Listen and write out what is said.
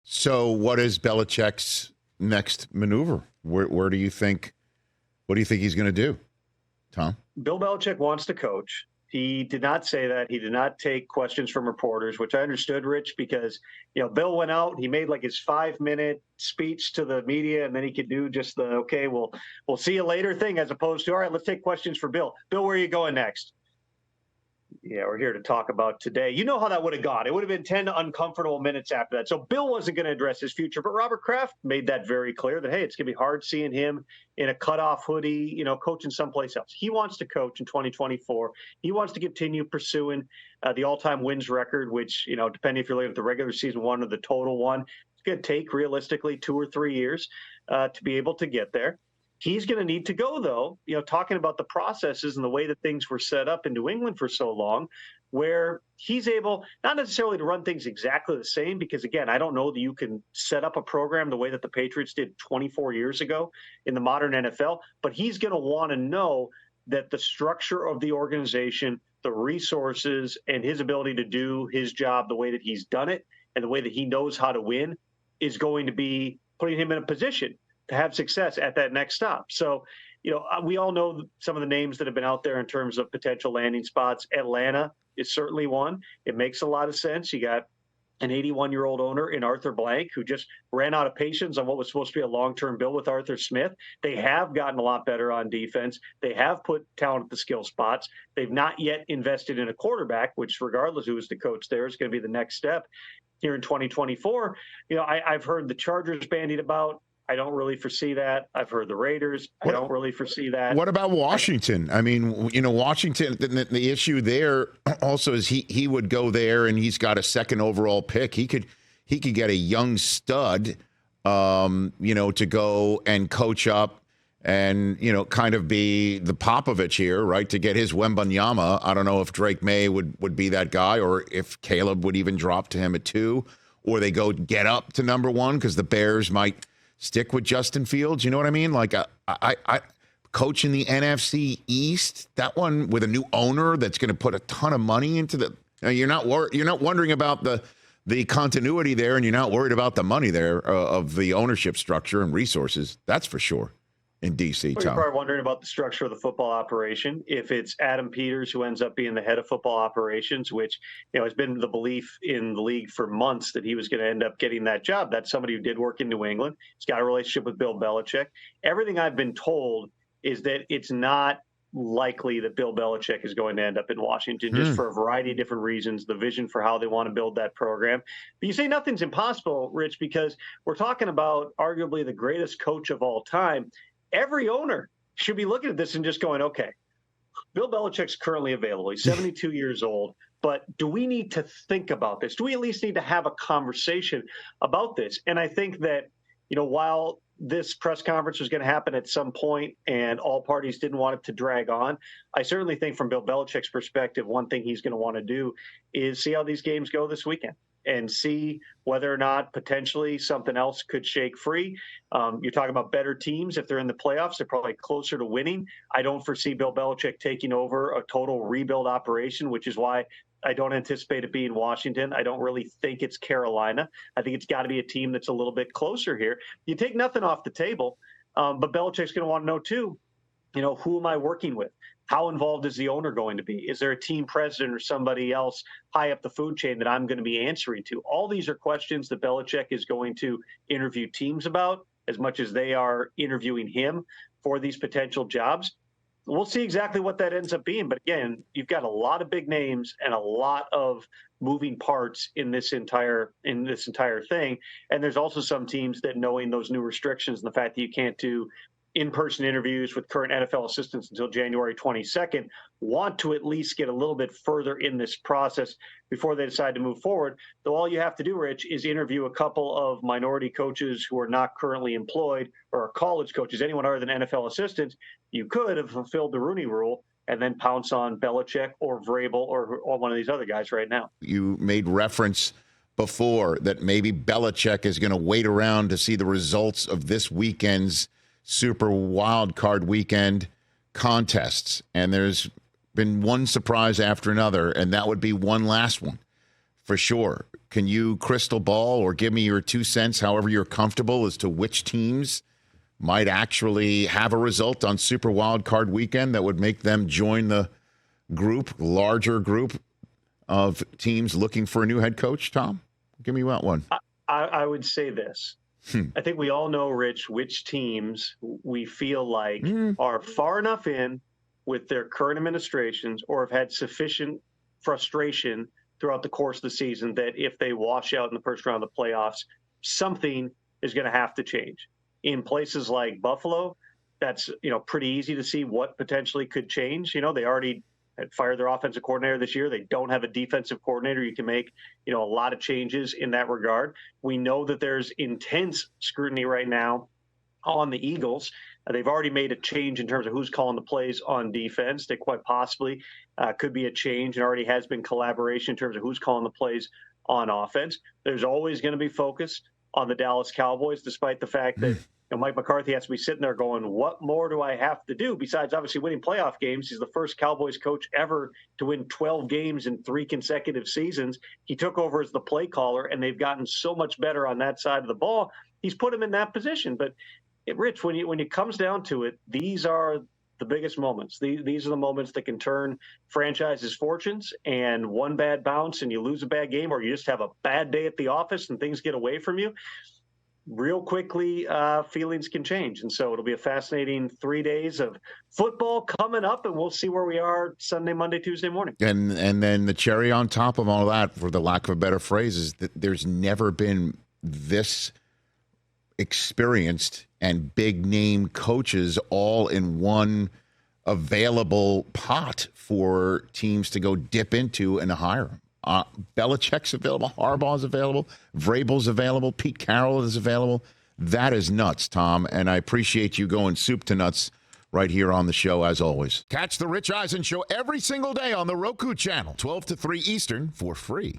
So what is Belichick's next maneuver? Where do you think, what do you think he's going to do, Tom? Bill Belichick wants to coach. He did not say that. He did not take questions from reporters, which I understood, Rich, because, Bill went out, he made like his 5-minute speech to the media, and then he could do just the, okay, we'll see you later thing, as opposed to, all right, let's take questions for Bill. Bill, where are you going next? Yeah, we're here to talk about today. You know how that would have gone. It would have been 10 uncomfortable minutes after that. So Bill wasn't going to address his future, but Robert Kraft made that very clear that, hey, it's going to be hard seeing him in a cutoff hoodie, coaching someplace else. He wants to coach in 2024. He wants to continue pursuing the all-time wins record, which, depending if you're looking at the regular season one or the total one, it's going to take realistically 2 or 3 years to be able to get there. He's going to need to go, though, talking about the processes and the way that things were set up in New England for so long, where he's able not necessarily to run things exactly the same, because, again, I don't know that you can set up a program the way that the Patriots did 24 years ago in the modern NFL, but he's going to want to know that the structure of the organization, the resources, and his ability to do his job the way that he's done it and the way that he knows how to win is going to be putting him in a position to have success at that next stop. So, we all know some of the names that have been out there in terms of potential landing spots. Atlanta is certainly one. It makes a lot of sense. You got an 81-year-old owner in Arthur Blank who just ran out of patience on what was supposed to be a long-term bill with Arthur Smith. They have gotten a lot better on defense. They have put talent at the skill spots. They've not yet invested in a quarterback, which, regardless who is the coach there, is going to be the next step here in 2024. I've heard the Chargers bandied about. I don't really foresee that. I've heard the Raiders. I don't really foresee that. What about Washington? I mean, Washington, the issue there also is he would go there and he's got a second overall pick. He could get a young stud, to go and coach up and, kind of be the Popovich here, right, to get his Wembanyama. I don't know if Drake May would be that guy, or if Caleb would even drop to him at 2, or they go get up to number 1 because the Bears might stick with Justin Fields. You know what I mean? Like I coach in the NFC East, that one with a new owner that's going to put a ton of money into the. You're not wondering about the continuity there, and you're not worried about the money there of the ownership structure and resources. That's for sure. In D.C., Tom. You're probably wondering about the structure of the football operation. If it's Adam Peters who ends up being the head of football operations, which has been the belief in the league for months that he was going to end up getting that job. That's somebody who did work in New England. He's got a relationship with Bill Belichick. Everything I've been told is that it's not likely that Bill Belichick is going to end up in Washington, just for a variety of different reasons, the vision for how they want to build that program. But you say nothing's impossible, Rich, because we're talking about arguably the greatest coach of all time. Every owner should be looking at this and just going, okay, Bill Belichick's currently available. He's 72 years old. But do we need to think about this? Do we at least need to have a conversation about this? And I think that, while this press conference was going to happen at some point and all parties didn't want it to drag on, I certainly think from Bill Belichick's perspective, one thing he's going to want to do is see how these games go this weekend and see whether or not potentially something else could shake free. You're talking about better teams. If they're in the playoffs, they're probably closer to winning. I don't foresee Bill Belichick taking over a total rebuild operation, which is why I don't anticipate it being Washington. I don't really think it's Carolina. I think it's got to be a team that's a little bit closer here. You take nothing off the table, but Belichick's going to want to know, too, who am I working with? How involved is the owner going to be? Is there a team president or somebody else high up the food chain that I'm going to be answering to? All these are questions that Belichick is going to interview teams about as much as they are interviewing him for these potential jobs. We'll see exactly what that ends up being. But again, you've got a lot of big names and a lot of moving parts in this entire thing. And there's also some teams that, knowing those new restrictions and the fact that you can't do in-person interviews with current NFL assistants until January 22nd, want to at least get a little bit further in this process before they decide to move forward. Though all you have to do, Rich, is interview a couple of minority coaches who are not currently employed, or college coaches, anyone other than NFL assistants. You could have fulfilled the Rooney Rule and then pounce on Belichick or Vrabel or one of these other guys right now. You made reference before that maybe Belichick is going to wait around to see the results of this weekend's Super Wild Card Weekend contests, and there's been one surprise after another, and that would be one last one for sure. Can you crystal ball or give me your 2 cents, however you're comfortable, as to which teams might actually have a result on Super Wild Card Weekend that would make them join the larger group of teams looking for a new head coach? Tom, give me that one. I would say this. I think we all know, Rich, which teams we feel like are far enough in with their current administrations or have had sufficient frustration throughout the course of the season that if they wash out in the first round of the playoffs, something is going to have to change. In places like Buffalo, that's pretty easy to see what potentially could change. They already had fired their offensive coordinator this year. They don't have a defensive coordinator. You can make a lot of changes in that regard. We know that there's intense scrutiny right now on the Eagles. They've already made a change in terms of who's calling the plays on defense. They quite possibly could be a change, and already has been collaboration in terms of who's calling the plays on offense. There's always going to be focus on the Dallas Cowboys, despite the fact that Mike McCarthy has to be sitting there going, what more do I have to do besides obviously winning playoff games? He's the first Cowboys coach ever to win 12 games in 3 consecutive seasons. He took over as the play caller, and they've gotten so much better on that side of the ball. He's put him in that position. But Rich, when it comes down to it, these are the biggest moments. These are the moments that can turn franchises' fortunes, and one bad bounce and you lose a bad game, or you just have a bad day at the office and things get away from you. Real quickly, feelings can change. And so it'll be a fascinating 3 days of football coming up, and we'll see where we are Sunday, Monday, Tuesday morning. And then the cherry on top of all that, for the lack of a better phrase, is that there's never been this experienced and big name coaches all in one available pot for teams to go dip into and hire them. Belichick's available, Harbaugh's available, Vrabel's available, Pete Carroll is available. That is nuts, Tom, and I appreciate you going soup to nuts right here on the show, as always. Catch the Rich Eisen Show every single day on the Roku channel, 12 to 3 Eastern, for free.